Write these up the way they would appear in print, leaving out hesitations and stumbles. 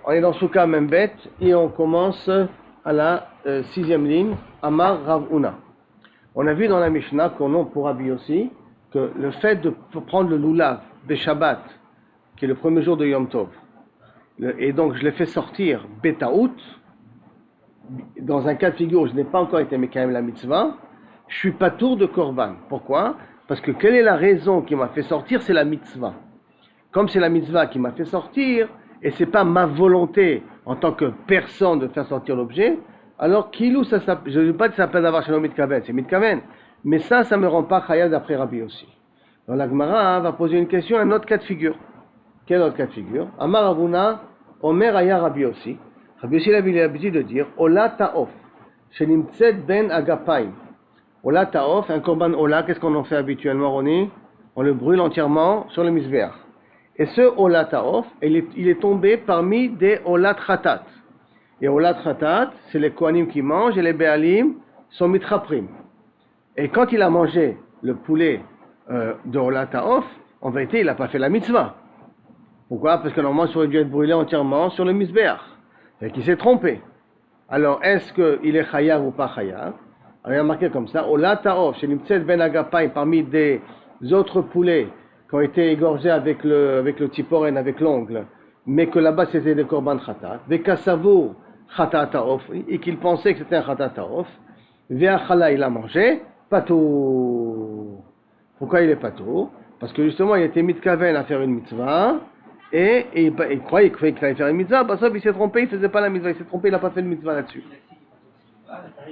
On est dans Souka Membet et on commence à la sixième ligne, Amar Rav Huna. On a vu dans la Mishnah qu'on pour Rabbi aussi que le fait de prendre le lulav Beshabbat, qui est le premier jour de Yom Tov, et donc je l'ai fait sortir Betaout, dans un cas de figure où je n'ai pas encore été Mekayem la mitzvah, je suis pas tour de Korban. Pourquoi? Parce que quelle est la raison qui m'a fait sortir? C'est la mitzvah. Comme c'est la mitzvah qui m'a fait sortir, et c'est pas ma volonté en tant que personne de faire sortir l'objet, alors kilou, je ne veux pas que ça s'appelle d'avoir chez mitkaven, c'est mitkaven, mais ça ne me rend pas chayav d'après Rabbi aussi. Donc la Gemara va poser une question, un autre cas de figure. Quel autre cas de figure? Amar Rav Huna, Omer Aya Rabbi aussi. Rabbi aussi avait l'habitude de dire, Ola ta'of, shenimtzet ben agapaim. Ola ta'of, un korban ola, qu'est-ce qu'on en fait habituellement, Roni? On le brûle entièrement sur le misbeach. Et ce ola ta'of, il est tombé parmi des olat khatat. Et olat khatat, c'est les kohanim qui mangent et les béalim sont mitraprim. Et quand il a mangé le poulet de olat ta'of, en vérité, il n'a pas fait la mitzvah. Pourquoi? Parce que normalement, il aurait dû être brûlé entièrement sur le misbeach. Et qu'il s'est trompé. Alors, est-ce qu'il est chayav ou pas chayav? Alors, il y a marqué comme ça, olat ta'of, chez Nimtzet ben agapaim, parmi des autres poulets qui ont été égorgés avec le tiporen, avec l'ongle, mais que là-bas c'était des korban khatat, vekasavo khatat ta'of, et qu'il pensait que c'était un khatat ta'of, ve'achala, il a mangé, pato. Pourquoi il est pato? Parce que justement, il était mitkaven à faire une mitzvah, et il croyait qu'il fallait faire une mitzvah, bah ça, il s'est trompé, il ne faisait pas la mitzvah, il s'est trompé, il n'a pas fait de mitzvah là-dessus.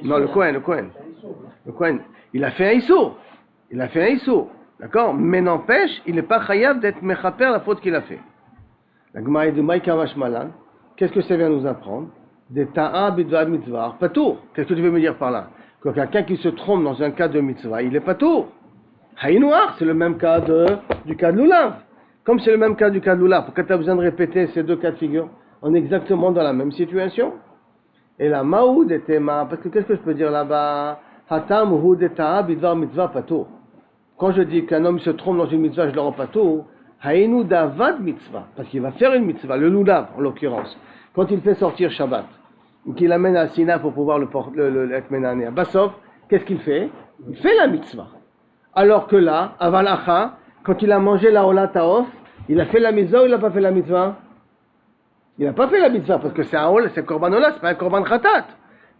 Non, le Kohen, il a fait un issou. D'accord? Mais n'empêche, il n'est pas chayav d'être mechaper la faute qu'il a fait. La Gemara de Maïka Mashmalan, qu'est-ce que ça vient nous apprendre? Des ta'a bidvar mitzvah, patour. Qu'est-ce que tu veux me dire par là? Que quelqu'un qui se trompe dans un cas de mitzvah, il est patour. Haïnoir, c'est le même cas du cas de l'oulav. Comme c'est le même cas du cas de l'oulav, pourquoi tu as besoin de répéter ces deux cas de figure? On est exactement dans la même situation. Et la maoud était ma, parce que qu'est-ce que je peux dire là-bas? Hatam hu de ta'a bidvar mitzvah patour. Quand je dis qu'un homme se trompe dans une mitzvah, je le rends pas tout. Haïnou davad mitzvah, parce qu'il va faire une mitzvah, le lulav en l'occurrence. Quand il fait sortir Shabbat, qu'il amène à Sina pour pouvoir le menaner à Bassov, qu'est-ce qu'il fait? Il fait la mitzvah. Alors que là, à Valacha, quand il a mangé la Ola Taof, il a fait la mitzvah ou il n'a pas fait la mitzvah? Il n'a pas fait la mitzvah, parce que c'est un korban Ola, c'est pas un korban Khatat.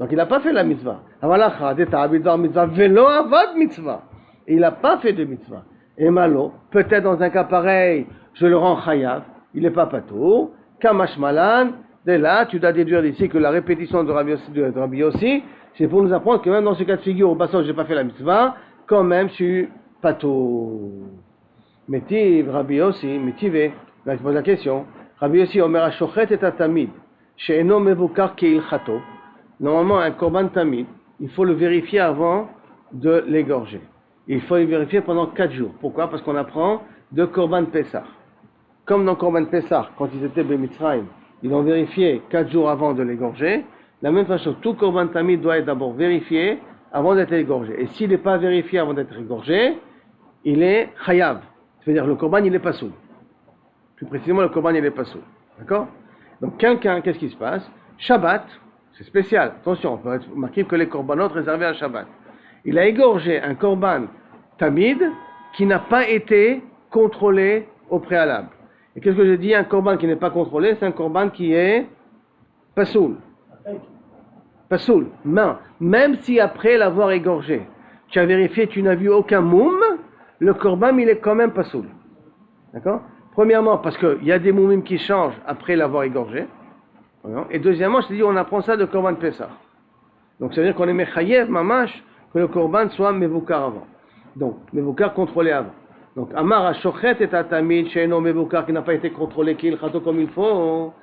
Donc il n'a pas fait la mitzvah. À Valacha, d'Eta abidvar mitzvah, velo avad mitzvah. Et il n'a pas fait de mitzvah. Et malo, peut-être dans un cas pareil, je le rends chayav, il n'est pas pato. Kamash malan, dès là, tu dois déduire d'ici que la répétition de Rabbi Yossi, c'est pour nous apprendre que même dans ce cas de figure, au passage, je n'ai pas fait la mitzvah, quand même, je suis pato. Métiv, Rabbi Yossi, métivé. Là, je pose la question. Rabbi Yossi, Omer HaShochet et Atamid, She'eno Mevukar Ke'ilchato. Normalement, un korban tamid, il faut le vérifier avant de l'égorger. Il faut le vérifier pendant 4 jours. Pourquoi? Parce qu'on apprend de Korban Pessah. Comme dans Korban Pessah, quand ils étaient Bemitzrayim, ils l'ont vérifié 4 jours avant de l'égorger. De la même façon, tout Korban Tamid doit être d'abord vérifié avant d'être égorgé. Et s'il n'est pas vérifié avant d'être égorgé, il est chayav. C'est-à-dire le Korban, il est pas soul. Plus précisément, le Korban, il est pas soul. D'accord? Donc, quelqu'un, qu'est-ce qui se passe? Shabbat, c'est spécial. Attention, on peut marquer que les Korbanot réservés à Shabbat. Il a égorgé un korban tamid qui n'a pas été contrôlé au préalable. Et qu'est-ce que je dis? Un korban qui n'est pas contrôlé, c'est un korban qui est pasoul. Pasoul. Même si après l'avoir égorgé, tu as vérifié, tu n'as vu aucun moum, le korban, il est quand même pasoul. D'accord? Premièrement, parce qu'il y a des moumim qui changent après l'avoir égorgé. Et deuxièmement, je te dis, on apprend ça de korban Pessah. Donc, ça veut dire qu'on est mechayev, mamash, que le korban soit mevukar avant. Donc, mevukar contrôlé avant. Donc, Amar HaShochet et Atamid, She'eno mevukar, qui n'a pas été contrôlé, qui est le comme il faut,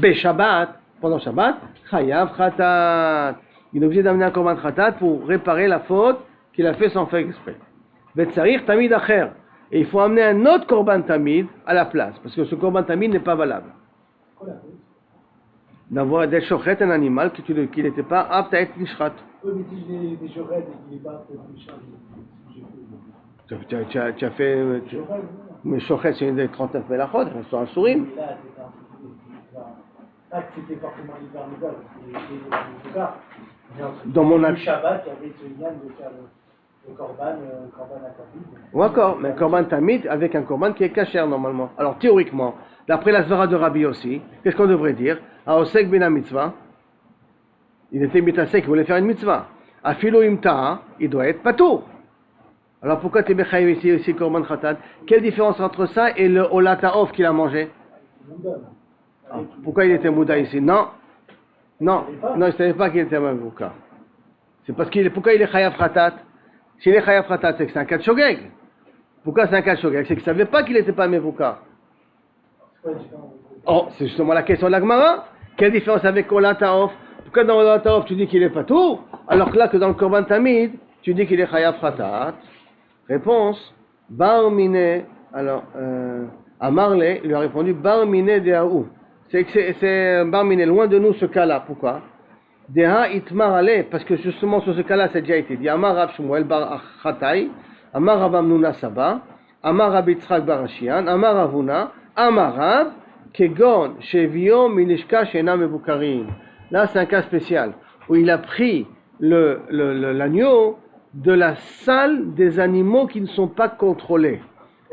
Shabbat, pendant Shabbat, Chayav Khatat. Il est obligé d'amener un korban Khatat pour réparer la faute qu'il a fait sans faire exprès. Vetzarir Tamid Acher. Et il faut amener un autre korban Tamid à la place, parce que ce korban Tamid n'est pas valable. D'avoir d'être shochet un animal qui n'était pas apte à être nishrat. Oui, mais si j'ai des chochettes et qu'il n'est pas apte à être nishrat. Tu as fait. Mais shochet, c'est une des 39 melachot, sur un sourim. Pas que c'était forcément l'hiver Nida, les égards. Dans mon Le Shabbat, il y avait ce lien de faire le korban à Tamid. Ou encore, mais un korban tamid avec un korban qui est kasher normalement. Alors théoriquement, d'après la svara de Rabbi aussi, qu'est-ce qu'on devrait dire? Aosek ben mitzvah, il était mitasek, il voulait faire une mitzvah. Afilo imtaha, il doit être patour. Alors pourquoi tu es bechaïv ici korban khatat? Quelle différence entre ça et le olataof qu'il a mangé? Pourquoi il était mouda ici? Non, il ne savait pas qu'il était mouda. C'est parce pourquoi il est chayav khatat? S'il est chayav khatat, c'est que c'est un cas de shogeg. Pourquoi c'est un cas de shogeg? C'est qu'il ne savait pas qu'il n'était pas mevouka. Oh, c'est justement la question de la Gemara. Quelle différence avec olataof? Pourquoi dans olataof tu dis qu'il est patour, alors que là que dans le korban tamid, tu dis qu'il est chayav khatat? Réponse, bar mine, alors, Amarle lui a répondu, bar mine dehaou. C'est bar mine, loin de nous ce cas-là. Pourquoi? Deha itmar ale, parce que justement sur ce cas-là, c'est déjà été dit. Amar Rav Shmuel bar Khatai, Amar Rav Amnuna Saba, Amar Rav Yitzchak bar Ashian, Amar Ravuna, Amar Rav, Kegon, Shevio, Milishka, Shena Mebukarim. Là, c'est un cas spécial, où il a pris l'agneau de la salle des animaux qui ne sont pas contrôlés.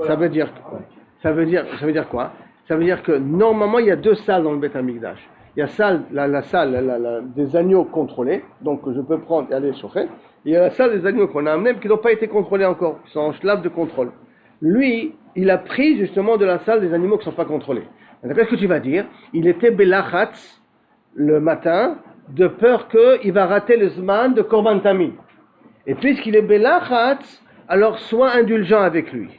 Ça veut dire quoi? Ça veut dire que normalement, il y a deux salles dans le Beth Amikdash. Il y a la salle des agneaux contrôlés, donc je peux prendre et aller choquer. Il y a la salle des agneaux qu'on a amenés, mais qui n'ont pas été contrôlés encore, qui sont en schlaf de contrôle. Lui, il a pris justement de la salle des animaux qui ne sont pas contrôlés. Qu'est-ce que tu vas dire? Il était belachatz le matin, de peur qu'il va rater le zman de Korban Tamid. Et puisqu'il est belachatz, alors sois indulgent avec lui.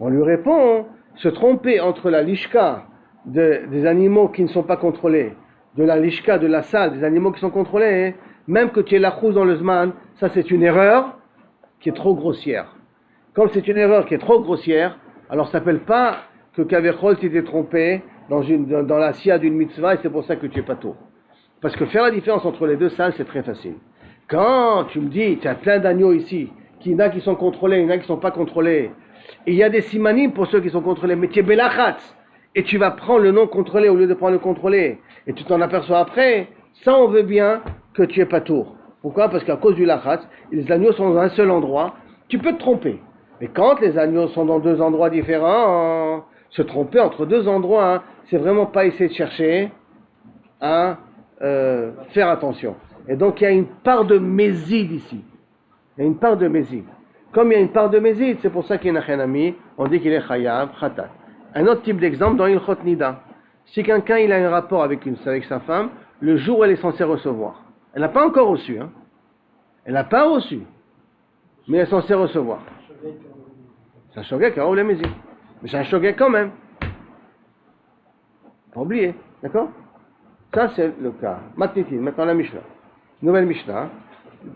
On lui répond, se tromper entre la lishka des animaux qui ne sont pas contrôlés, de la lishka de la salle des animaux qui sont contrôlés, même que tu aies la chousse dans le zman, ça c'est une erreur qui est trop grossière. Comme c'est une erreur qui est trop grossière, alors ça ne s'appelle pas que Kavechol tu t'es trompé dans la sia d'une mitzvah et c'est pour ça que tu es pas tôt. Parce que faire la différence entre les deux salles, c'est très facile. Quand tu me dis, tu as plein d'agneaux ici, il y en a qui sont contrôlés, il y en a qui ne sont pas contrôlés, et il y a des simanim pour ceux qui sont contrôlés, mais tu es belachatz, et tu vas prendre le non contrôlé au lieu de prendre le contrôlé, et tu t'en aperçois après, ça on veut bien que tu es pas tour. Pourquoi? Parce qu'à cause du lachatz, les agneaux sont dans un seul endroit, tu peux te tromper. Mais quand les agneaux sont dans deux endroits différents, se tromper entre deux endroits, c'est vraiment pas essayer de chercher à faire attention. Et donc il y a une part de méside ici. Il y a une part de méside. Comme il y a une part de méside, c'est pour ça qu'il y a un achénami, on dit qu'il est chayav, khatat. Un autre type d'exemple dans Ilchot Nida. Si quelqu'un il a un rapport avec sa femme, le jour où elle est censée recevoir. Elle n'a pas encore reçu. Elle n'a pas reçu. Mais elle est censée recevoir. C'est un shogeg qui a la méside. Mais c'est un shogeg quand même. Pas oublier. D'accord? Ça, c'est le cas. Maintenant la Mishnah. Nouvelle Mishnah.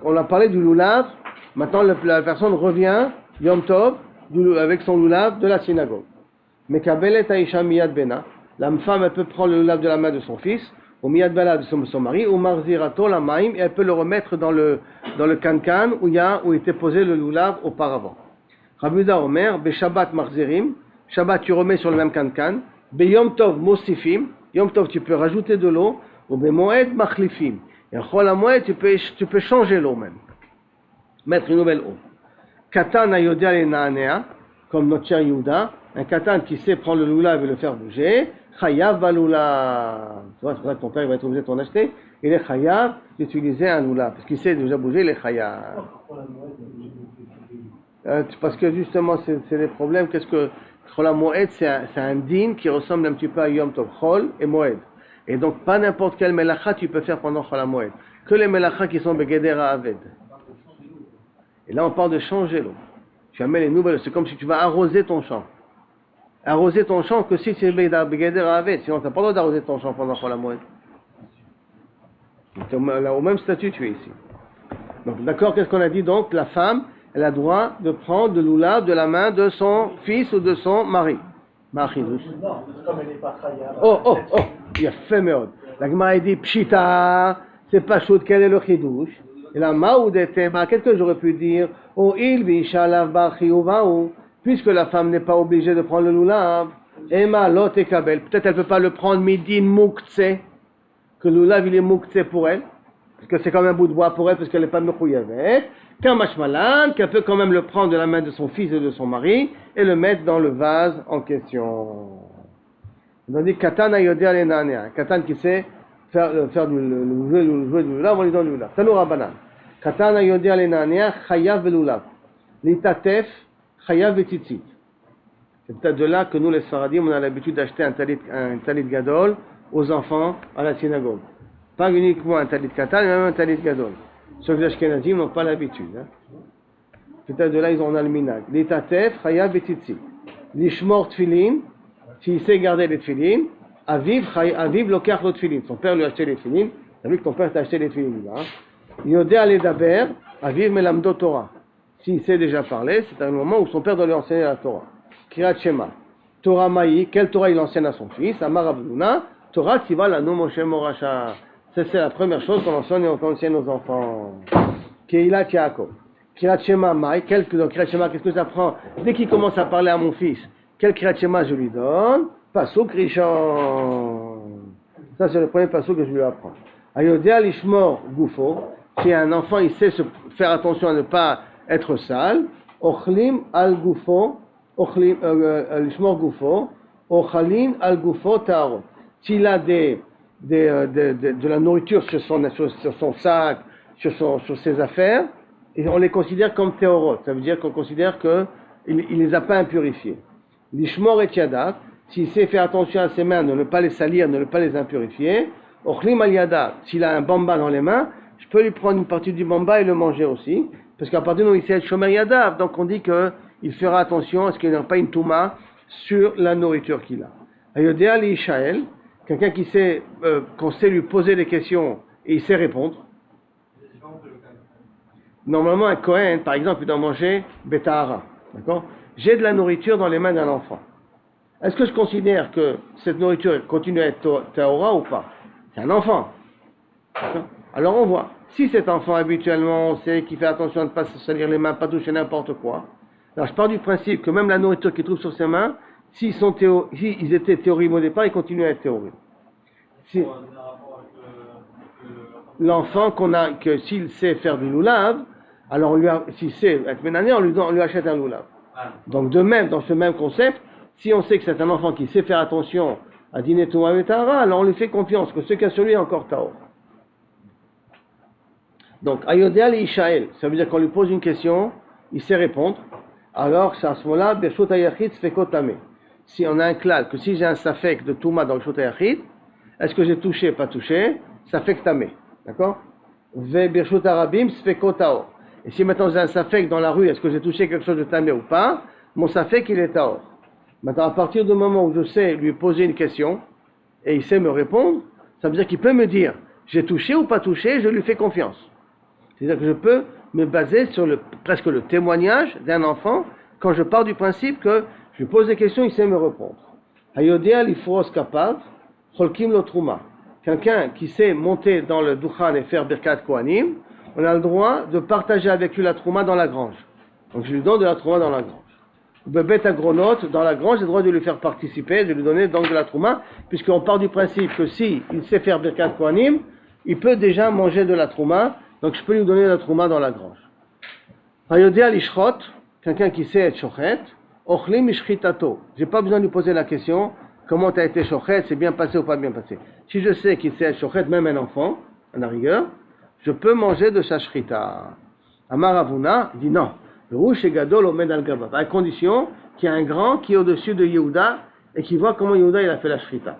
On a parlé du loulav. Maintenant, la personne revient, Yom Tov, avec son loulav de la synagogue. Mais Kabelet Aisha Miyad Bena. La femme, elle peut prendre le loulav de la main de son fils, ou Miyad Bela de son mari, ou Marzirato la Maïm, et elle peut le remettre dans le cancan où était posé le loulav auparavant. Rabuda Omer, Be Shabbat Marzirim. Shabbat, tu remets sur le même cancan. Be Yom Tov Mosifim. Yom Tov, tu peux rajouter de l'eau, ou be Moed Machlifim. Et en Chol HaMoed, tu peux changer l'eau même. Mettre une nouvelle eau. Katan Ayodea le Naanea, comme notre cher Yehuda, un katan qui sait prendre le loulav et le faire bouger, Chayav Valula. Tu vois, c'est pour ça que ton père va être obligé de t'en acheter. Il est Chayav d'utiliser un loulav, parce qu'il sait déjà bouger, il est Chayav. Parce que justement, c'est des problèmes. Qu'est-ce que Chol HaMoed, c'est un din qui ressemble un petit peu à Yom Tov, Chol et Moed. Et donc, pas n'importe quel melacha tu peux faire pendant Chol HaMoed. Que les melachas qui sont begedera aved. Et là, on parle de changer l'eau. Tu amènes les nouvelles. C'est comme si tu vas arroser ton champ. Arroser ton champ que si c'est begedera aved. Sinon, tu n'as pas le droit d'arroser ton champ pendant Chol HaMoed. Au même statut, tu es ici. Donc, d'accord, qu'est-ce qu'on a dit donc? La femme, elle a le droit de prendre de l'oulav de la main de son fils ou de son mari. Machidouche. Non, comme elle n'est pas chayav. Oh, il a fait méod. La Gemara dit pshita, c'est pas chaud, quel est le chidouche? Et la maoudetema, qu'est-ce que j'aurais pu dire? Oh, il vishalav bachi uvaou, puisque la femme n'est pas obligée de prendre le loulav. Emma lotekabel, peut-être elle peut pas le prendre midin mukse. que le lulav il est mouktsé pour elle, parce que c'est comme un bout de bois pour elle, parce qu'elle n'est pas mechouyavet, qu'un mashmalan, qu'elle peut quand même le prendre de la main de son fils et de son mari, et le mettre dans le vase en question. On dit katan ayodé alenanea, katan qui sait faire jouer du lulav, on lui donne du lulav. Tanour abanan. Katan ayodé alenanea, chayav velulav. Litatef, chayav vetitzit. C'est peut-être de là que nous, les Sfaradim, on a l'habitude d'acheter un talit gadol aux enfants à la synagogue. Pas uniquement un talit katan, mais même un talit gadol. Ceux que les Ashkenazim n'ont pas l'habitude. Hein. Peut-être de là, ils ont le minag. Litatef, chayav vetitzit. Lishmor tfilin, s'il sait garder les tfilin, aviv lokach lo tfilin. Son père lui a acheté les tfilin. T'as vu que ton père t'a acheté les tfilin. Yodé aledaber, aviv melamdo Torah. S'il sait déjà parler, c'est un moment où son père doit lui enseigner la Torah. Kirat Shema. Torah Maï, quelle Torah il enseigne à son fils? Amar Abduna, Torah Tziva Lanu Moshe Moracha. Ça, c'est la première chose qu'on enseigne aux enfants. Keilat Yaakov. Kirat Shema Maï, Kirat Shema, qu'est-ce que ça prend? Dès qu'il commence à parler à mon fils, quel Kirat Shema je lui donne? Pasuk Rishon. Ça, c'est le premier pasuk que je lui apprends. Ayodea Lishmor Gufo. Si un enfant, il sait se faire attention à ne pas être sale, Ochlim al Gufo. Lishmor Gufo, Ochalin al Gufo Ta'arot. S'il a de la nourriture sur son sac, sur ses affaires, et on les considère comme Théorot. Ça veut dire qu'on considère qu'il ne les a pas impurifiés. Lishmor et Yadav, s'il sait faire attention à ses mains, de ne pas les salir, de ne pas les impurifier. Ochlim al Yadav, s'il a un bamba dans les mains, je peux lui prendre une partie du bamba et le manger aussi. Parce qu'à partir du moment où il sait être Shomer Yadav, donc on dit que il fera attention à ce qu'il n'a pas une touma sur la nourriture qu'il a. Ayodéa li Ishaël, quelqu'un qui sait, qu'on sait lui poser des questions et il sait répondre. Normalement, un Kohen, par exemple, il doit manger Betahara. D'accord? J'ai de la nourriture dans les mains d'un enfant. Est-ce que je considère que cette nourriture continue à être Tahora ou pas? C'est un enfant. D'accord? Alors on voit. Si cet enfant, habituellement, on sait qu'il fait attention à ne pas se salir les mains, pas toucher n'importe quoi. Alors je pars du principe que même la nourriture qu'il trouve sur ses mains, s'ils étaient théorim au départ, ils continuent à être théorim. Si, l'enfant que s'il sait faire du loulav, alors s'il sait être ménané, on lui achète un loulav. Donc de même, dans ce même concept, si on sait que c'est un enfant qui sait faire attention à dîner Touma et Tahara, alors on lui fait confiance que ce qu'il y a sur lui est encore Taor. Donc Ayodéa li Ishaël, ça veut dire qu'on lui pose une question, il sait répondre. Alors, c'est à ce moment-là, Birshut HaYachid Sfekot Tameh. Si on a un klal, que si j'ai un safek de Touma dans le Birshut HaYachid, est-ce que j'ai touché, pas touché? Safek Tameh. D'accord? Ve Birshut HaRabim Sfekot Taor. Et si maintenant j'ai un safek dans la rue, est-ce que j'ai touché quelque chose de Tameh ou pas? Mon safek, il est Taor. Maintenant, à partir du moment où je sais lui poser une question, et il sait me répondre, ça veut dire qu'il peut me dire, j'ai touché ou pas touché, je lui fais confiance. C'est-à-dire que je peux me baser sur presque le témoignage d'un enfant quand je pars du principe que je lui pose des questions, il sait me répondre. Hayodea lifros kapav, cholkim lo truma. Quelqu'un qui sait monter dans le Duchan et faire Birkat Kohanim, on a le droit de partager avec lui la trouma dans la grange. Donc je lui donne de la trouma dans la grange. Bebet agronot, dans la grange, j'ai le droit de lui faire participer, de lui donner donc de la trouma, puisqu'on part du principe que si il sait faire Birkat Kohanim, il peut déjà manger de la trouma. Donc je peux lui donner la trouma dans la grange. Hayodéa lishrot, quelqu'un qui sait être shochet, ochlim ishritato. J'ai pas besoin de lui poser la question, comment tu as été shochet, c'est bien passé ou pas bien passé. Si je sais qu'il sait être shochet, même un enfant, à la rigueur, je peux manger de sa shrita. Amar Avuna dit non. Le rouge et gadol omed al gabav, à condition qu'il y a un grand qui est au-dessus de Yehuda et qui voit comment Yehuda il a fait la shrita.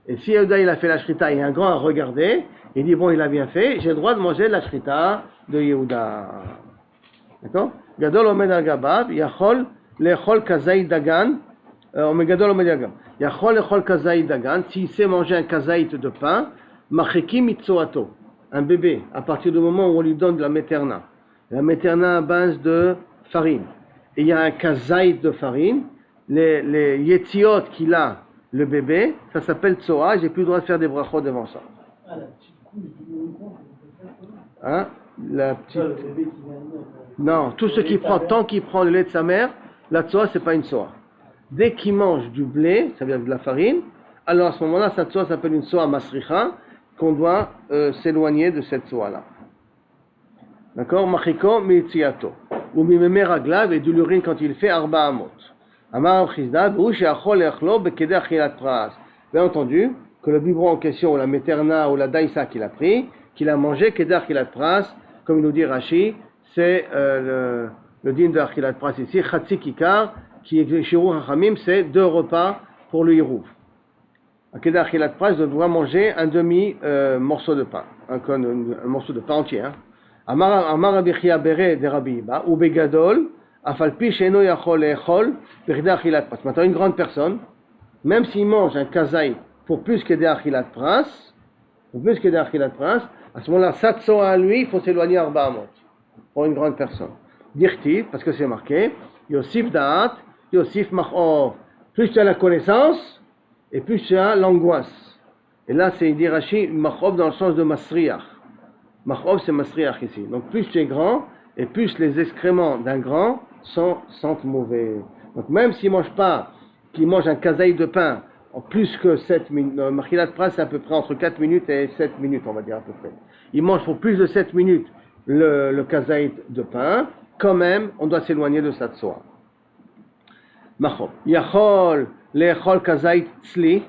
Et si Yehuda il a fait la shrita et un grand à regarder, il dit bon il a bien fait, j'ai le droit de manger la shrita de Yehuda. D'accord? Gadol omed al gabav, yachol lechol kazai dagan, gadol omed al gabav. Yachol lechol kazai dagan, s'il sait manger un kazaït de pain, machekim mitzoato, un bébé, à partir du moment où on lui donne de la méterna. La méterna à base de farine. Et il y a un kazaït de farine, les yetziot qu'il a, le bébé, ça s'appelle tsoa, j'ai plus le droit de faire des brachot devant ça. Ah, la petite couche du mouton, Hein? La petite... le bébé qui vient de... Non, tout ce qui prend, tant qu'il prend le lait de sa mère, la tsoa, c'est pas une tsoa. Dès qu'il mange du blé, ça veut dire de la farine, alors à ce moment-là, cette tsoa s'appelle une tsoa masricha, qu'on doit s'éloigner de cette soie-là. D'accord? Machiko mi'tziato. Ou mimeme raglav, et de l'urine quand il fait arba amot. Amar Chizda, ou she'achol echlo bekeder achilat pras. Bien entendu, que le biberon en question, ou la méterna, ou la daïsa qu'il a pris, qu'il a mangé, keder achilat pras, comme il nous dit Rashi, c'est le din de achilat pras ici, chatzi kikar, qui est chez Hachamim, c'est 2 repas pour le hirouv. À keder achilat pras, on doit manger un demi morceau de pain, un morceau de pain entier. Hein. Amar Rabbi Chia bere de Rabbi Iba, ou begadol, afalpi sheno yachol echol, berde achilat pras. Maintenant, une grande personne, même s'il mange un kazaï pour plus que des achilat pras, à ce moment-là, satso à lui, il faut s'éloigner arba amot. Pour une grande personne. Dirti, parce que c'est marqué, Yosif da'at, Yosif mach'ov. Plus tu as la connaissance, et plus tu as l'angoisse. Et là, c'est Rashi, mach'ov dans le sens de masriach. Mach'ov, c'est masriach ici. Donc, plus tu es grand, et plus les excréments d'un grand sentent mauvais. Donc, même s'il ne mange pas, qu'il mange un kazaï de pain, en plus que 7 minutes, le machilat pras, c'est à peu près entre 4 minutes et 7 minutes, on va dire à peu près. Il mange pour plus de 7 minutes le kazaï de pain, quand même, on doit s'éloigner de sa tsoa. Machov. Yachol, lechol kazaï tzli.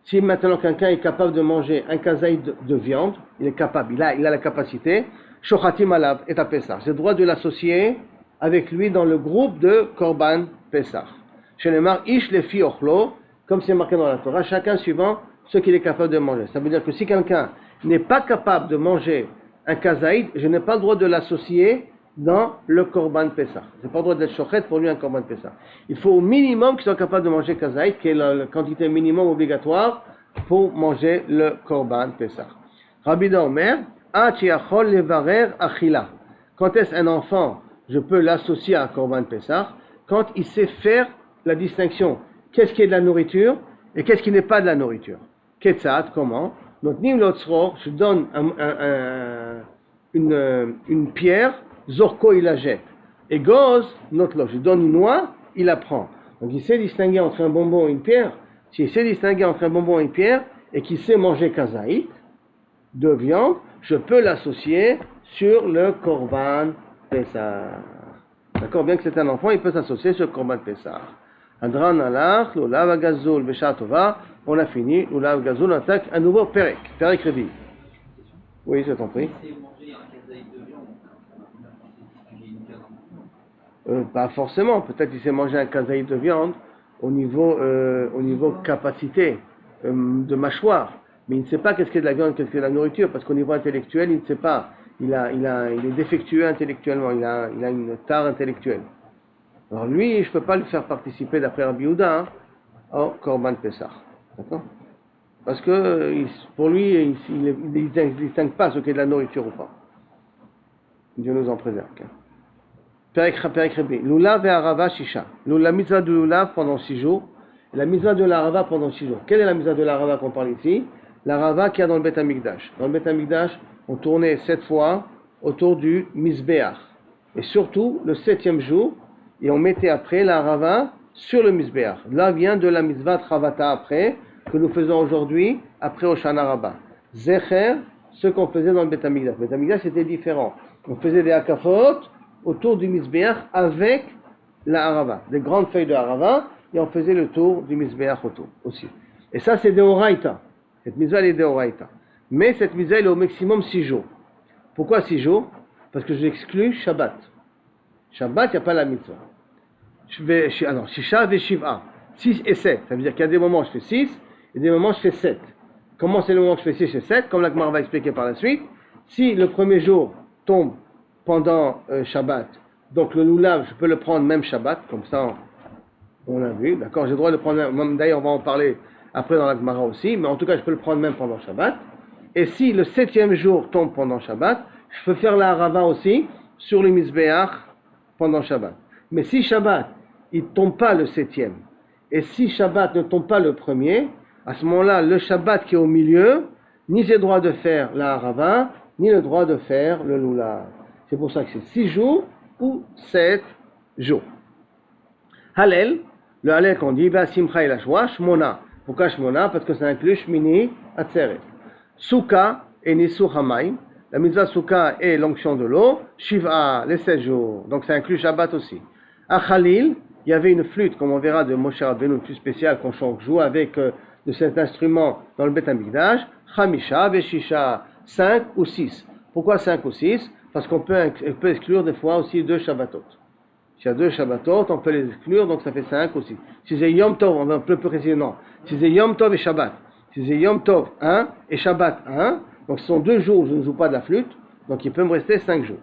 Si maintenant quelqu'un est capable de manger un kazaï de viande, il est capable, il a la capacité, shochatim alav et à Pessah. J'ai le droit de l'associer avec lui dans le groupe de Korban Pessah. Chez les mar ish lefi ochlo, comme c'est marqué dans la Torah, chacun suivant ce qu'il est capable de manger. Ça veut dire que si quelqu'un n'est pas capable de manger un kazaïd, je n'ai pas le droit de l'associer dans le Korban Pessah. Je n'ai pas le droit d'être shochet pour lui un Korban Pessah. Il faut au minimum qu'il soit capable de manger kazaïd, qui est la quantité minimum obligatoire pour manger le Korban Pessah. Rabbi Omer, Achiachol levarer achila. Quand est-ce un enfant, je peux l'associer à Korban Pessah? Quand il sait faire la distinction. Qu'est-ce qui est de la nourriture et qu'est-ce qui n'est pas de la nourriture? Ketzat, comment? Donc, Nim Lotzro, je donne une pierre, Zorko il la jette. Et Goz, Notlo, je donne une noix, il la prend. Donc, il sait distinguer entre un bonbon et une pierre. S'il sait distinguer entre un bonbon et une pierre et qu'il sait manger kazaït de viande, je peux l'associer sur le Korban Pessah. D'accord? Bien que c'est un enfant, il peut s'associer sur le Korban Pessah. Adran alach, l'olav agazul, besha tova, on a fini, l'olav agazul, on attaque un nouveau perek rebi. Oui, je t'en prie. Pas forcément, peut-être qu'il sait manger un kazaï de viande au niveau capacité de mâchoire, mais il ne sait pas qu'est-ce qu'est de la viande, qu'est-ce qu'est de la nourriture, parce qu'au niveau intellectuel, il ne sait pas, il est défectueux intellectuellement, il a une tare intellectuelle. Alors lui, je ne peux pas le faire participer, d'après Rabbi Yehuda, au Korban Pessah. D'accord? Parce que pour lui, il ne distingue pas ce qu'est de la nourriture ou pas. Dieu nous en préserve. Perek Rebi. Lulav et Arava Shisha. La mitzvah de Lulav pendant 6 jours. Et la mitzvah de l'Arava pendant 6 jours. Quelle est la mitzvah de l'Arava qu'on parle ici? L'Arava qu'il y a dans le Beth Amikdash. Dans le Beth Amikdash, on tournait 7 fois autour du Mizbeach. Et surtout, le 7e jour, et on mettait après la Rava sur le Mizbeach. Là vient de la Mitzvah Travata après, que nous faisons aujourd'hui, après Hoshana Rabbah. Zecher, ce qu'on faisait dans le Beth Amikdash. Le Beth Amikdash c'était différent. On faisait des hakafot autour du Mizbeach avec la Harava. Des grandes feuilles de Harava, et on faisait le tour du Mizbeach autour aussi. Et ça c'est de Horaïta. Cette Mitzvah elle est de Horaïta. Mais cette Mitzvah elle est au maximum 6 jours. Pourquoi 6 jours? Parce que j'exclus Shabbat. Shabbat, il n'y a pas la mitzvah. Alors, Shisha ve Shiv'a, 6 et 7. Ça veut dire qu'il y a des moments où je fais 6 et des moments où je fais 7. Comment c'est le moment où je fais 6 et 7? Comme la Gemara va expliquer par la suite. Si le premier jour tombe pendant Shabbat, donc le lulav, je peux le prendre même Shabbat, comme ça on l'a vu, d'accord? J'ai le droit de le prendre, d'ailleurs on va en parler après dans la Gemara aussi, mais en tout cas je peux le prendre même pendant Shabbat. Et si le 7e jour tombe pendant Shabbat, je peux faire la harava aussi sur le Mizbeach pendant Shabbat. Mais si Shabbat, il ne tombe pas le 7e, et si Shabbat ne tombe pas le 1er, à ce moment-là, le Shabbat qui est au milieu, ni j'ai le droit de faire la harava, ni le droit de faire le lulav. C'est pour ça que c'est 6 jours ou 7 jours. Hallel, le Hallel qu'on dit, Simcha et la joie, Shmona. Pourquoi Shmona? Parce que ça inclut Shmini Atzeret. Souka et Nisur Hamaim. La mitzvah Souka est l'onction de l'eau. Shiva, les 7 jours. Donc ça inclut Shabbat aussi. À Khalil, il y avait une flûte, comme on verra de Moshe Rabbeinu, une flûte spéciale qu'on joue avec de cet instrument dans le Beth Amikdash. Chamisha, Veshisha, 5 ou 6. Pourquoi 5 ou 6? Parce qu'on peut exclure des fois aussi 2 Shabbatot. S'il y a 2 Shabbatot, on peut les exclure, donc ça fait 5 aussi. Si c'est Yom Tov, on va un peu plus préciser, non. Si c'est Yom Tov et Shabbat, si c'est Yom Tov 1 et Shabbat 1, donc ce sont 2 jours où je ne joue pas de la flûte, donc il peut me rester 5 jours.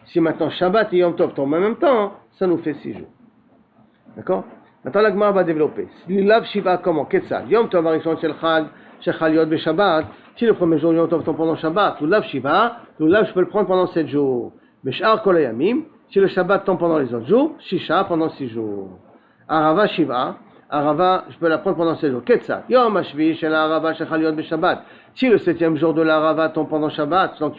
Si maintenant Shabbat et Yom Tov tombent en même temps, ça nous fait 6 jours. D'accord? Maintenant la Gemara va développer. Lulav Shiva comment? Ketzal. Yom Tov Arishon Shel Chag, Shechal Yod Be Shabbat. Si le premier jour Yom Tov tombe pendant Shabbat, Lulav Shiva, Lulav je peux le prendre pendant 7 jours. Beshar Kol Hayamim. Si le Shabbat tombe pendant les autres jours, Shisha pendant 6 jours. Arava Shiva, Arava, je peux la prendre pendant 7 jours. Ketzal. Yom Hashvi Shel Arava Shechal Yod Be Shabbat. Si le 7e jour de l'Arava tombe pendant Shabbat, donc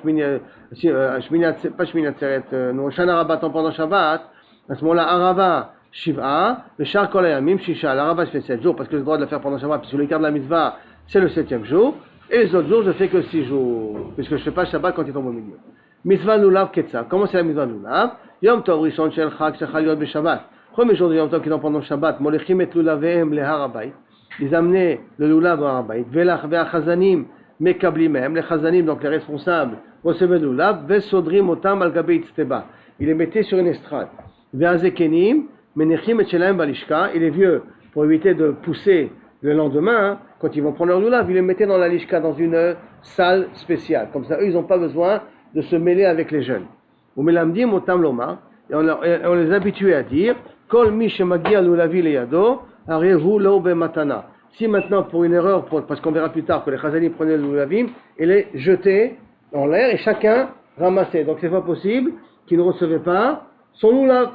Shana Arava tombe pendant Shabbat, à ce moment-là, Arava Shiva, le Shar Kol Hayamim Shisha. L'Arava je fais 7 jours parce que j'ai le droit de le faire pendant Shabbat, puisque le quart de la mitzvah c'est le 7e jour, et les autres jours je fais que 6 jours, puisque je ne fais pas Shabbat quand il tombe au milieu. Mitzvah Lulav Ketzal. Comment c'est la mitzvah Lulav? Yom Tov Rishon Shel Chag Shechal Yod Be Shabbat. Premier jour de Yom Tov qui tombe pendant Shabbat, Molechim et Lulavehem le Harabayt. Ils amenaient le Lulav au Harabayt. Velach ve'achazanim mekablimem. Les chazanim, donc les responsables, recevaient le Lulav. Vesodrim otam al gabei tzteba. Ils les mettaient sur une estrade. Ve'azekenim menechim et shelaim balishka. Et les vieux, pour éviter de pousser le lendemain, quand ils vont prendre leur Lulav, ils les mettaient dans la lishka, dans une salle spéciale. Comme ça, eux, ils n'ont pas besoin de se mêler avec les jeunes. Ou melamdim otam loma. Et on les habituait à dire Kol mi shemagia lulavi leyado, arevu lo bematana. Si maintenant, pour une erreur, parce qu'on verra plus tard que les chazanim prenaient le lulavim et les jetaient en l'air et chacun ramassait. Donc c'est pas possible qu'ils ne recevaient pas son lulav.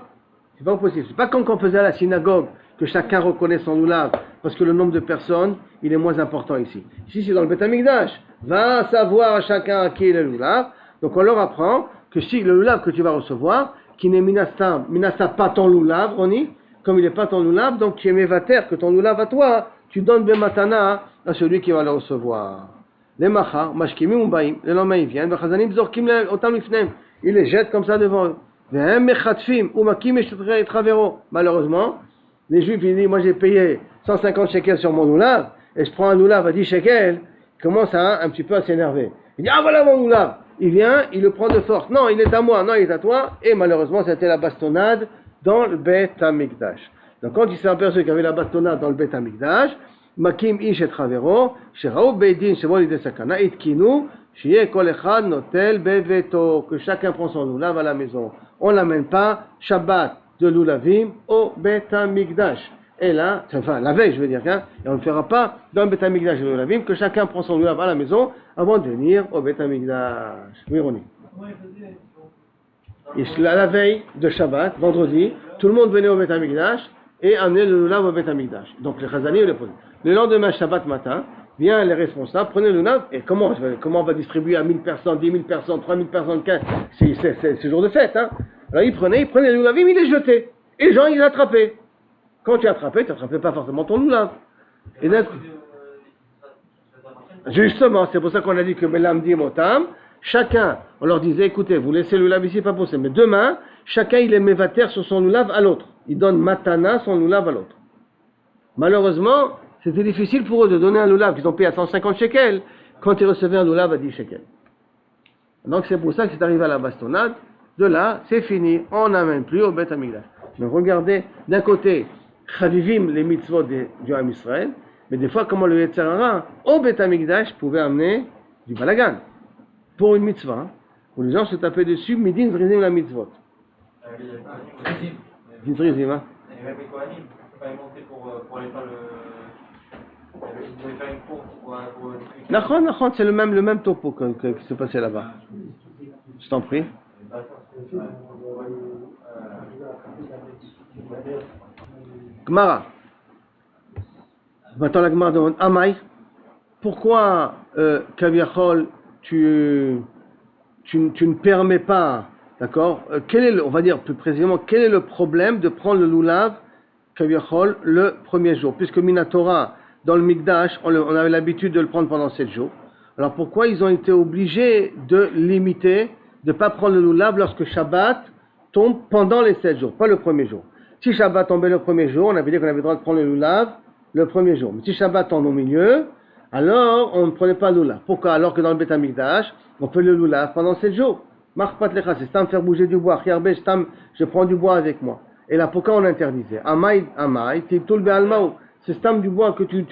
C'est pas possible. C'est pas comme quand on faisait à la synagogue que chacun reconnaît son lulav parce que le nombre de personnes, il est moins important ici. Ici, c'est dans le Beth Amikdash. Va savoir chacun à qui est le lulav. Donc on leur apprend que si le lulav que tu vas recevoir, qui n'est minasta pas ton lulav, Roni, comme il n'est pas ton lulav, donc tu es mévater que ton lulav à toi, tu donnes bematana à celui qui va le recevoir. Les machar, mashkimim ubaim, les lendemain ils viennent, chazanim zorkim otam lifnem, ils les jettent comme ça devant eux. Vehem mechatfim umakim et travero. Malheureusement, les juifs ils disent, moi j'ai payé 150 shekels sur mon lulav, et je prends un lulav à 10 shekels, il commence un petit peu à s'énerver. Il dit, ah voilà mon lulav. Il vient, il le prend de force. Non, il est à moi, non, il est à toi. Et malheureusement, c'était la bastonnade dans le Beth Amikdash. Donc, quand il s'est aperçu qu'il y avait la bastonnade dans le Beth Amikdash, Makim ish et travero, Sheraou beidin shevol ide sakana, itkinu, shiye kol echad notel beveto, que chacun prend son lulav à la maison. On l'amène pas Shabbat de lulavim au Beth Amikdash. Et là, enfin la veille, je veux dire, hein, et on ne le fera pas dans le Beth Amikdash de lulavim, que chacun prend son lulav à la maison avant de venir au Beth Amikdash. Oui, Roni. Et la veille de Shabbat, vendredi, tout le monde venait au Beth Amikdash et amenait le lulav au Beth Amikdash. Donc les chazanim le posaient. Le lendemain, Shabbat matin, viennent les responsables, prenez le lulav, et comment on va distribuer à 1000 personnes, 10 000 personnes, 3000 personnes, 15, c'est jour de fête, hein. Alors ils prenaient le lulavim, ils les jetaient. Et les gens, ils l'attrapaient. Quand tu attrapais pas forcément ton lulav. Et justement, c'est pour ça qu'on a dit que Melamdim Otam, chacun, on leur disait, écoutez, vous laissez le lulav ici, pas possible. Mais demain, chacun il est mévater sur son lulav à l'autre. Il donne matana son lulav à l'autre. Malheureusement, c'était difficile pour eux de donner un lulav qu'ils ont payé à 150 shekels quand ils recevaient un lulav à 10 shekels. Donc c'est pour ça que c'est arrivé à la bastonnade. De là, c'est fini. On n'amène plus au Beth Amikdash. Donc regardez, d'un côté, Chavivim les mitzvot du Ham Israël, mais des fois, comment le Yetzer Hara au Beth Amikdash pouvait amener du balagan pour une mitzvah, où les gens se tapaient dessus, mais din zrizim la mitzvot. Din zrizim, hein. Et même les Kohanim, ils ne pas monter pour aller faire ils voulaient faire une course pour Nachon, c'est le même topo qui se passait là-bas. Je t'en prie. Gemara. Maintenant la Gemara demande Amay, pourquoi Kaviachol tu ne permets pas, d'accord, on va dire plus précisément, quel est le problème de prendre le lulav Kaviachol le premier jour, puisque Minatora dans le Mikdash on avait l'habitude de le prendre pendant 7 jours. Alors pourquoi ils ont été obligés de limiter, de ne pas prendre le loulav lorsque Shabbat tombe pendant les 7 jours, pas le premier jour. Si Shabbat tombait le premier jour, on avait dit qu'on avait le droit de prendre le loulav le premier jour. Mais si Shabbat tombe au milieu, alors on ne prenait pas le loulav. Pourquoi? Alors que dans le Beth Amikdash, on fait le loulav pendant 7 jours. Marche lecha, c'est stam faire bouger du bois. Je prends du bois avec moi. Et là, pourquoi on interdisait? Amai, titul be'almaou. C'est stam du bois que tu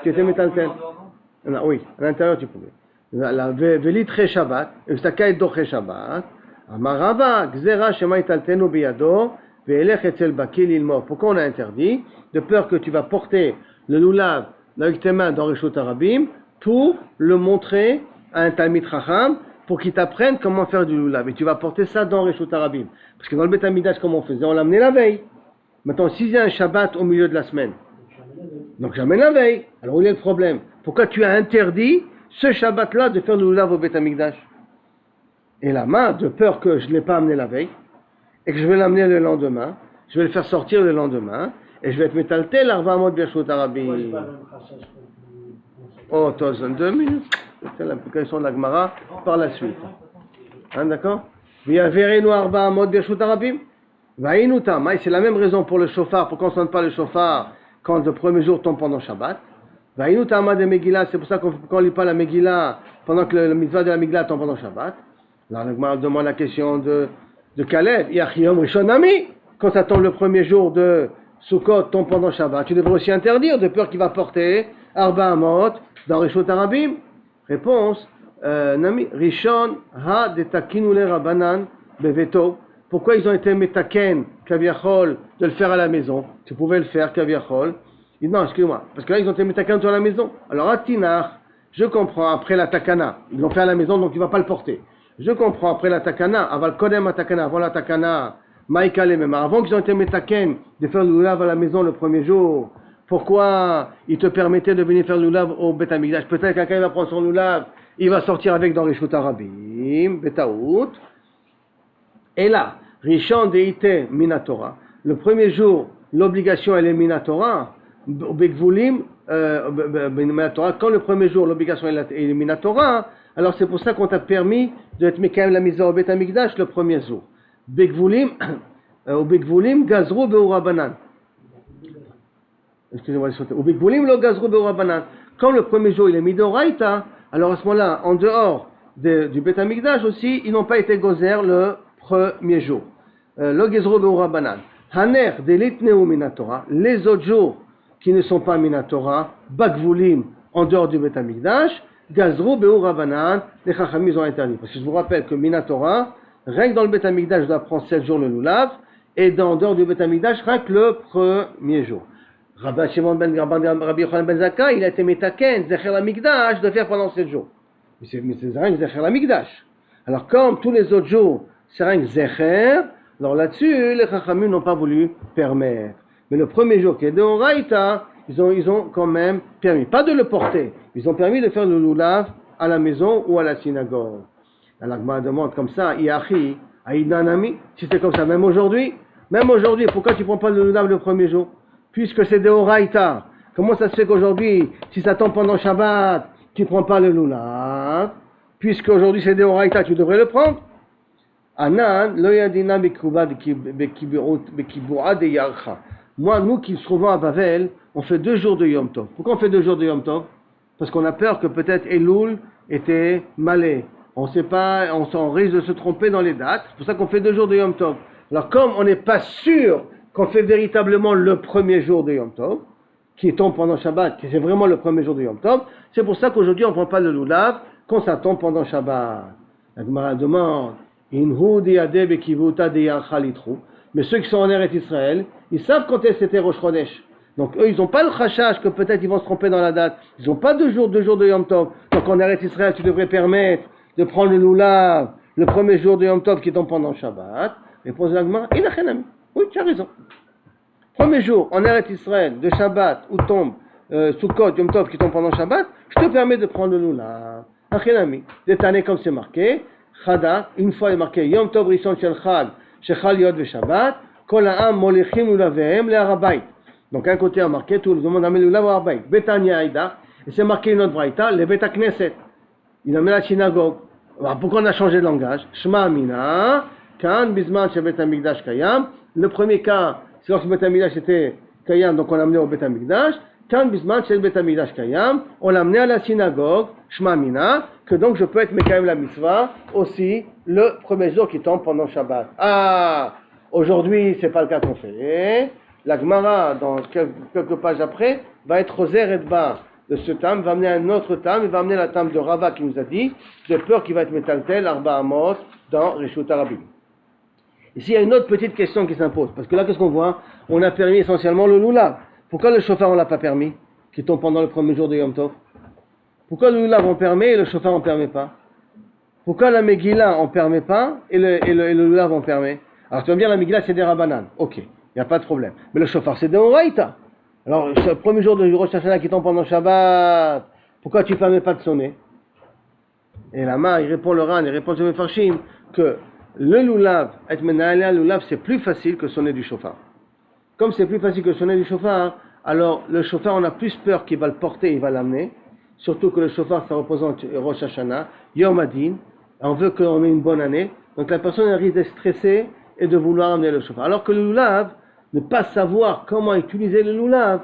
étais métalten. Oui, à l'intérieur tu pouvais. La velitre Shabbat, ustakai doche Shabbat. Amarava, gzera shema italtenu biyado, ve'elech etzel bakil ilmo. Pourquoi on a interdit? De peur que tu vas porter le loulav avec tes mains dans Reshut Harabim pour le montrer à un Talmid Chacham pour qu'il t'apprenne comment faire du loulav. Et tu vas porter ça dans Reshut Harabim. Parce que dans le Beth Amikdash, comment on faisait? On l'amenait la veille. Maintenant, s'il y a un Shabbat au milieu de la semaine, donc j'amène la veille. Alors où est le problème? Pourquoi tu as interdit ce Shabbat-là de faire le loulav au Beth Amikdash? Et la main, de peur que je ne l'ai pas amené la veille, et que je vais l'amener le lendemain, je vais le faire sortir le lendemain, et je vais être métalté l'arba amot birshut harabim. Oh, dans 2 minutes. C'est l'application de la Gemara par la suite. Hein, d'accord? V'yaverenu arba amot birshut harabim. Va'inu tamai, c'est la même raison pour le shofar, pourquoi on ne sonne pas le shofar quand le premier jour tombe pendant Shabbat. Va'inu tamai de Megillah, c'est pour ça qu'on ne lit pas la Megillah pendant que le mitzvah de la Megillah tombe pendant Shabbat. Alors, la Gemara demande la question de Caleb. Yachiyom Rishon Ami. Quand ça tombe le premier jour de Sukkot, tombe pendant Shabbat, tu devrais aussi interdire de peur qu'il va porter Arba Amot dans Reshut Harabim. Réponse Nami Rishon Ha de Takinule Rabanan Beveto. Pourquoi ils ont été metaken Kaviachol de le faire à la maison? Tu pouvais le faire Kaviachol. Non, excuse-moi, parce que là ils ont été metaken à la maison. Alors Atinach, je comprends après la Takana. Ils l'ont fait à la maison donc il ne va pas le porter. Je comprends après la Takana, avant Kodem à Takana, avant la Takana, Maïka les mêmes, avant qu'ils ont été metaken de faire le loulav à la maison le premier jour, pourquoi ils te permettaient de venir faire le loulav au Beth Amikdash? Peut-être quelqu'un va prendre son loulav, il va sortir avec dans Reshut Harabim, Betaout. Et là, Rishon Deite Minatora, le premier jour, l'obligation elle est Minatora, Begvulim, Minatora, quand le premier jour l'obligation elle est Minatora, alors c'est pour ça qu'on t'a permis de te mettre quand même la mise au Beth Amikdash le premier jour. Begvulim, au Begvulim, Gazrou Beurabanan. Excusez-moi, au Begvulim, le Gazrou Beurabanan. Quand le premier jour il est mis d'Oraïta, alors à ce moment-là, en dehors du Beth Amikdash aussi, ils n'ont pas été gozer le premier jour. Le Gazrou Beurabanan. Haner, Delitneu Minatora, les autres jours qui ne sont pas Minatora, Bagvulim, en dehors du Beth Amikdash, Gazrou Beurabanan, les Chachamim ils ont interdit. Parce que je vous rappelle que Minatora, rien que dans le Beth Amikdash, je dois prendre 7 jours le loulav, et en dehors du Beth Amikdash, rien que le premier jour. Rabbi Yochanan ben Zakkai, il a été metaken, Zecher l'Amikdash, de faire pendant 7 jours. Mais c'est rien que Zecher l'Amikdash. Alors, comme tous les autres jours, c'est rien que Zecher, alors là-dessus, les Chachamim n'ont pas voulu permettre. Mais le premier jour qui est de Horaïta, ils ont quand même permis, pas de le porter, ils ont permis de faire le loulav à la maison ou à la synagogue. Alors, la Gemara demande comme ça, Iachi, Aïdanami, si c'est comme ça, même aujourd'hui, pourquoi tu ne prends pas le loulav le premier jour? Puisque c'est de Horaïta. Comment ça se fait qu'aujourd'hui, si ça tombe pendant Shabbat, tu ne prends pas le loulav? Puisque aujourd'hui c'est de Horaïta, tu devrais le prendre. Anan, lo yadina bekiboua de yarcha. Moi, nous qui se trouvons à Bavel, on fait 2 jours de Yom Tov. Pourquoi on fait 2 jours de Yom Tov? Parce qu'on a peur que peut-être Elul était malais. On sait pas, on risque de se tromper dans les dates. C'est pour ça qu'on fait 2 jours de Yom Tov. Alors comme on n'est pas sûr qu'on fait véritablement le premier jour de Yom Tov, qui tombe pendant Shabbat, qui c'est vraiment le premier jour de Yom Tov, c'est pour ça qu'aujourd'hui on ne prend pas le loulav quand ça tombe pendant Shabbat. La Gemara demande, mais ceux qui sont en Eretz Israël, ils savent quand c'était Rosh Chodesh. Donc eux, ils n'ont pas le chachach que peut-être ils vont se tromper dans la date. Ils n'ont pas 2 jours de Yom Tov. Donc en Eretz Israël, tu devrais permettre de prendre le loulav le premier jour de Yom Tov qui tombe pendant Shabbat. Réponse de la Gemara, Inachenami. Oui, tu as raison. Premier jour en Eretz Israël de Shabbat où tombe Sukkot, Yom Tov qui tombe pendant Shabbat, je te permets de prendre le loulav. Achenami. Détané comme c'est marqué. Chada, une fois il est marqué Yom Tov Rishon Shel Chag, Shechal Yod ve Shabbat, Kol Ha'am Molechim Ulavehem le Harabayt. Donc un côté a marqué tout le monde amène le loulav au Harabayt. Betania Aïda. Et c'est marqué une autre braïta, le Bet Knesset. Il amène la synagogue. Alors, pourquoi on a changé de langage? Shema Amina, Kan, Bisman, Bet Hamikdash Kayam. Le premier cas, c'est lorsque Bet Hamikdash était Kayam, donc on l'a amené au Bet Hamikdash. Kan, Bisman, Bet Hamikdash Kayam. On l'a amené à la synagogue, Shema Amina, que donc je peux être Mekayem la mitzvah aussi le premier jour qui tombe pendant Shabbat. Ah, aujourd'hui, c'est pas le cas qu'on fait. La Gemara, dans quelques pages après, va être aux et bas de ce tam, va amener un autre tam, il va amener la tam de Rava qui nous a dit, j'ai peur qu'il va être métaltel, Arba Amos, dans Reshut Arabim. Ici, il y a une autre petite question qui s'impose, parce que là, qu'est-ce qu'on voit? On a permis essentiellement le lulav. Pourquoi le chauffard, on l'a pas permis, qui tombe pendant le premier jour de Yom Tov? Pourquoi le lulav, on permet, et le chauffard, on permet pas? Pourquoi la Megillah, on permet pas, et le lulav, on permet? Alors, tu vas me dire, la Megillah, c'est des Rabbanan. Ok, il n'y a pas de problème. Mais le chauffard, c'est des Oraïta. Alors, le premier jour de Rosh Hashanah qui tombe pendant Shabbat, pourquoi tu ne permets pas de sonner? Et là-bas, il répond le Ran, il répond le Mefarshim, que le lulav, être menalé à lulav, c'est plus facile que sonner du chauffard. Comme c'est plus facile que sonner du chauffard, alors le chauffard, on a plus peur qu'il va le porter, il va l'amener. Surtout que le chauffard, ça représente Rosh Hashanah, Yom Adin, on veut qu'on ait une bonne année. Donc la personne elle risque d'être stressée et de vouloir amener le chauffard. Alors que le lulav, ne pas savoir comment utiliser le lulav,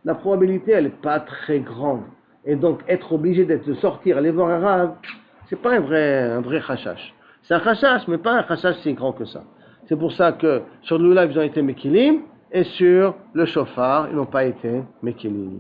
la probabilité elle n'est pas très grande. Et donc être obligé de sortir, aller voir un rav, c'est pas un vrai chashash. C'est un chashash, mais pas un chashash si grand que ça. C'est pour ça que sur le lulav ils ont été mekilim, et sur le chauffard ils n'ont pas été mekilim.